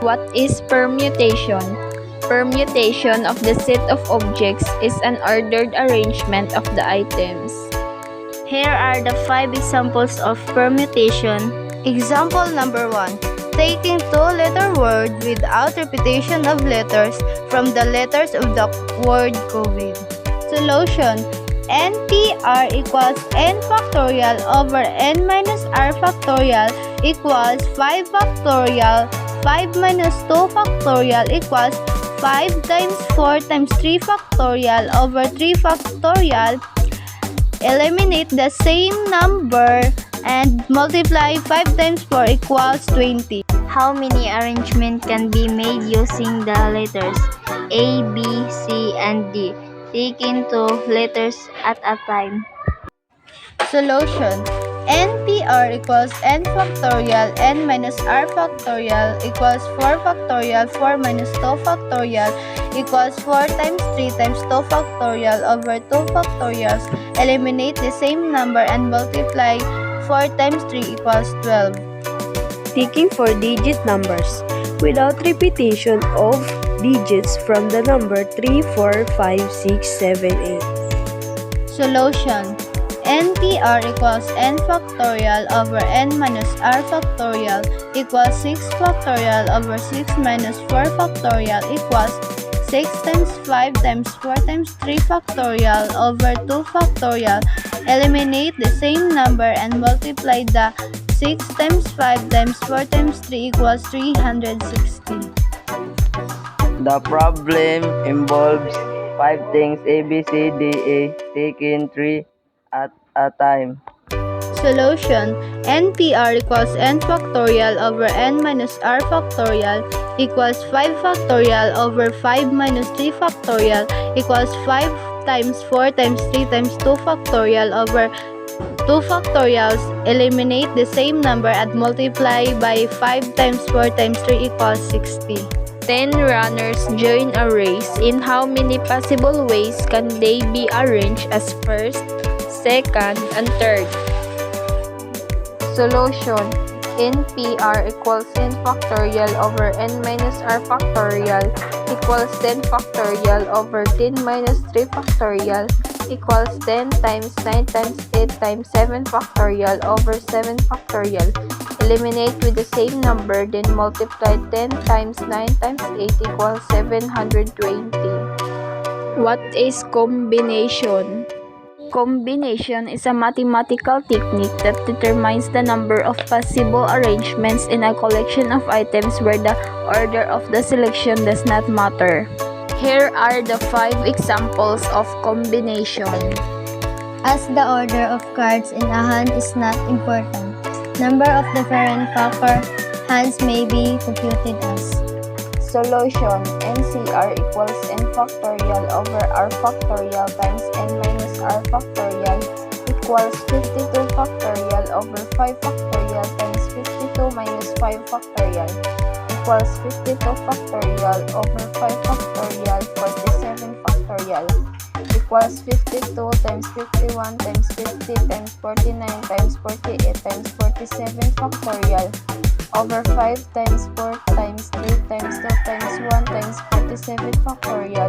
What is permutation? Permutation of the set of objects is an ordered arrangement of the items. Here are the 5 examples of permutation. Example number 1. Taking two-letter word without repetition of letters from the letters of the word COVID. Solution. NPR equals n factorial over n minus r factorial equals 5 factorial. 5 minus 2 factorial equals 5 times 4 times 3 factorial over 3 factorial. Eliminate the same number and multiply 5 times 4 equals 20. How many arrangements can be made using the letters A, B, C, and D, taking 2 letters at a time? Solution. NPR equals n factorial. N minus r factorial equals 4 factorial. 4 minus 2 factorial equals 4 times 3 times 2 factorial over 2 factorials. Eliminate the same number and multiply 4 times 3 equals 12. Taking 4-digit numbers without repetition of digits from the number 3, 4, 5, 6, 7, 8. Solution. NPR equals n factorial over n minus r factorial equals 6 factorial over 6 minus 4 factorial equals 6 times 5 times 4 times 3 factorial over 2 factorial. Eliminate the same number and multiply the 6 times 5 times 4 times 3 equals 360. The problem involves 5 things A, B, C, D, E, taking 3 at a time. Solution. NPR equals n factorial over n minus r factorial equals 5 factorial over 5 minus 3 factorial equals 5 times 4 times 3 times 2 factorial over 2 factorials. Eliminate the same number and multiply by 5 times 4 times 3 equals 60. 10 runners join a race. In how many possible ways can they be arranged as first, second, and third? Solution. NPR equals n factorial over n minus r factorial equals 10 factorial over 10 minus 3 factorial equals 10 times 9 times 8 times 7 factorial over 7 factorial. Eliminate with the same number, then multiply 10 times 9 times 8 equals 720. What is combination? Combination is a mathematical technique that determines the number of possible arrangements in a collection of items where the order of the selection does not matter. Here are the 5 examples of combination. As the order of cards in a hand is not important, number of different poker hands may be computed as. Solution. NCR equals n factorial over r factorial times n minus r factorial equals 52 factorial over 5 factorial times 52 minus 5 factorial equals 52 factorial over 5 factorial 47 factorial equals 52 times 51 times 50 times 49 times 48 times 47 factorial over 5 times 4 times 3 times 2 times 1 times 47 factorial.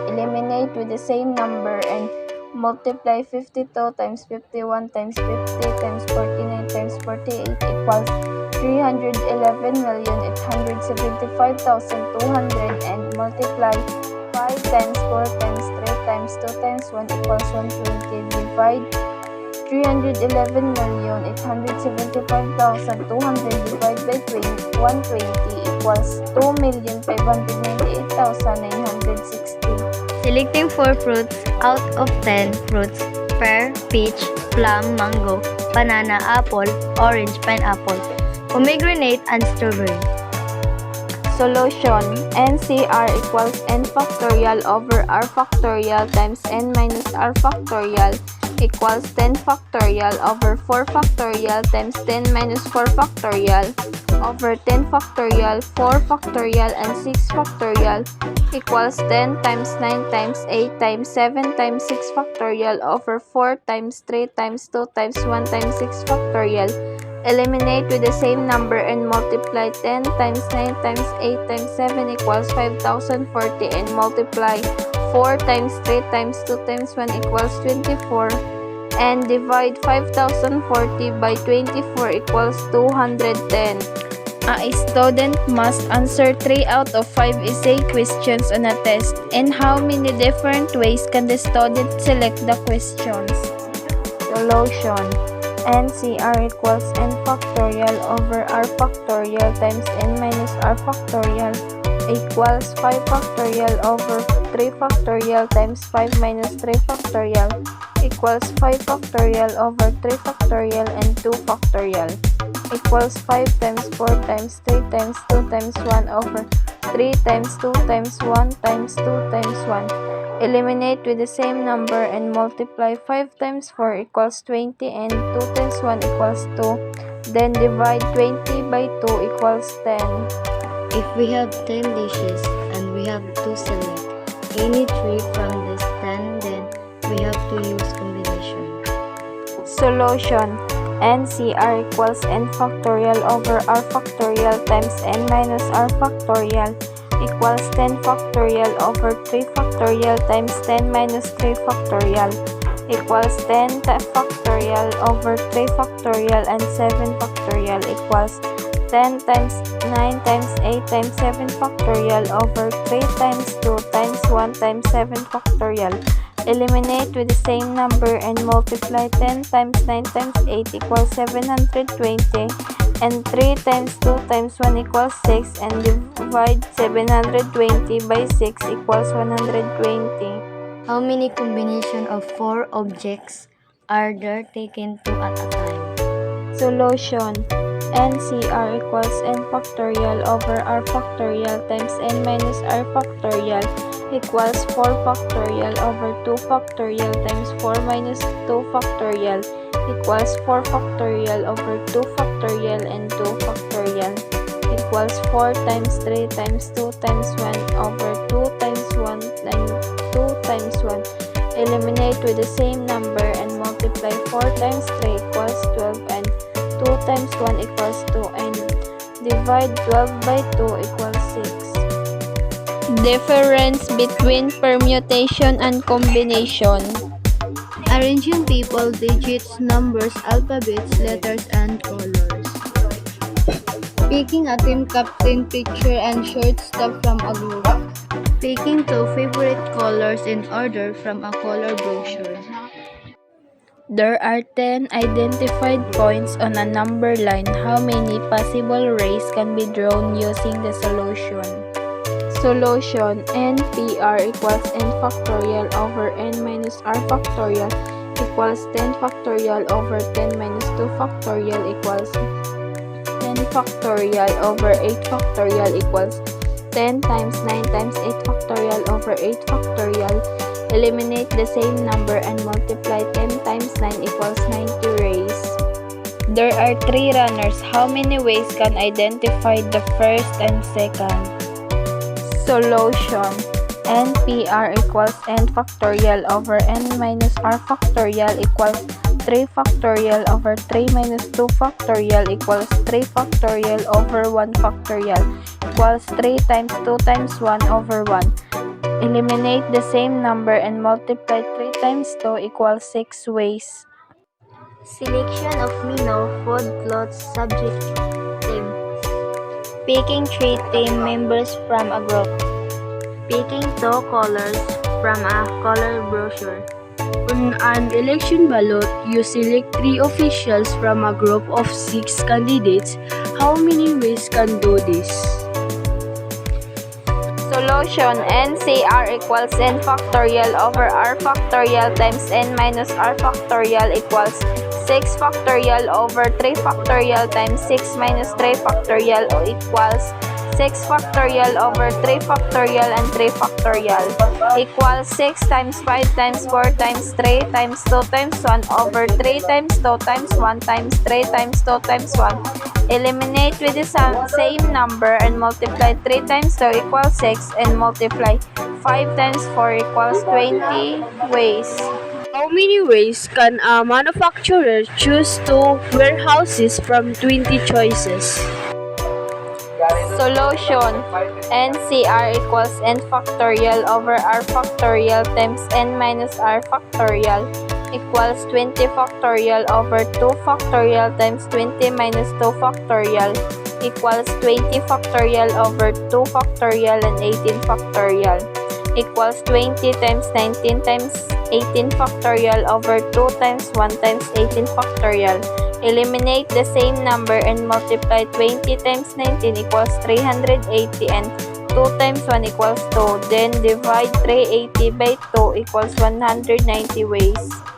Eliminate with the same number and multiply 52 times 51 times 50 times 49 times 48 equals 311,875,200 and multiply 5 times 4 times 3 times 2 times 1 equals 120. Divide 311,875,200 divided by 120 equals 2,598,960. Selecting 4 fruits out of 10 fruits: pear, peach, plum, mango, banana, apple, orange, pineapple, pomegranate, and strawberry. Solution. NCR equals n factorial over r factorial times n minus r factorial equals 10 factorial over 4 factorial times 10 minus 4 factorial over 10 factorial, 4 factorial, and 6 factorial equals 10 times 9 times 8 times 7 times 6 factorial over 4 times 3 times 2 times 1 times 6 factorial Eliminate with the same number and multiply 10 times 9 times 8 times 7 equals 5040 and multiply 4 times 3 times 2 times 1 equals 24 and divide 5040 by 24 equals 210. A student must answer 3 out of 5 essay questions on a test. In how many different ways can the student select the questions? Solution. NCR equals n factorial over r factorial times n minus r factorial equals 5 factorial over 3 factorial times 5 minus 3 factorial equals 5 factorial over 3 factorial and 2 factorial equals 5 times 4 times 3 times 2 times 1 over 3 times 2 times 1 times 2 times 1. Eliminate with the same number and multiply 5 times 4 equals 20 and 2 times 1 equals 2. Then divide 20 by 2 equals 10. If we have 10 dishes and we have to select any 3 from this 10, then we have to use combination. Solution. NCR equals n factorial over r factorial times n minus r factorial equals 10 factorial over 3 factorial times 10 minus 3 factorial equals 10 factorial over 3 factorial and 7 factorial equals 10 times 9 times 8 times 7 factorial over 3 times 2 times 1 times 7 factorial. Eliminate with the same number and multiply 10 times 9 times 8 equals 720 and 3 times 2 times 1 equals 6 and divide 720 by 6 equals 120. How many combination of 4 objects are there taken 2 at a time? Solution. NCR equals n factorial over r factorial times n minus r factorial equals 4 factorial over 2 factorial times 4 minus 2 factorial equals 4 factorial over 2 factorial and 2 factorial equals 4 times 3 times 2 times 1 over 2 times 1 times 2 times 1. Eliminate with the same number and multiply 4 times 3 equals 12 and 2 times 1 equals 2 and divide 12 by 2 equals 6. Difference between permutation and combination. Arranging people, digits, numbers, alphabets, letters, and colors. Picking a team captain picture and short stuff from a group. Picking 2 favorite colors in order from a color brochure. There are 10 identified points on a number line. How many possible rays can be drawn using the solution? Solution. NPR equals n factorial over n minus r factorial equals 10 factorial over 10 minus 2 factorial equals 10 factorial over 8 factorial equals 10 times 9 times 8 factorial over 8 factorial. Eliminate the same number and multiply 10 times 9 equals 90 rays. There are 3 runners. How many ways can identify the first and second? Solution. NPR equals n factorial over n minus r factorial equals 3 factorial over 3 minus 2 factorial equals 3 factorial over 1 factorial equals 3 times 2 times 1 over 1. Eliminate the same number and multiply 3 times 2 equals 6 ways. Selection of menu, food, clothes, subject, team. Picking 3 team members from a group. Picking 2 colors from a color brochure. On an election ballot, you select 3 officials from a group of 6 candidates. How many ways can do this? Solution. NCR equals n factorial over r factorial times n minus r factorial equals 6 factorial over 3 factorial times 6 minus 3 factorial equals 6 factorial over 3 factorial and 3 factorial equals 6 times 5 times 4 times 3 times 2 times 1 over 3 times 2 times 1 times 3 times 2 times 1. Eliminate with the same number and multiply 3 times 2 equals 6 and multiply 5 times 4 equals 20 ways. How many ways can a manufacturer choose two warehouses from 20 choices? Solution: NCR equals n factorial over r factorial times n minus r factorial equals 20 factorial over 2 factorial times 20 minus 2 factorial equals 20 factorial over 2 factorial and 18 factorial equals 20 times 19 times 18 factorial over 2 times 1 times 18 factorial. Eliminate the same number and multiply 20 times 19 equals 380 and 2 times 1 equals 2. Then divide 380 by 2 equals 190 ways.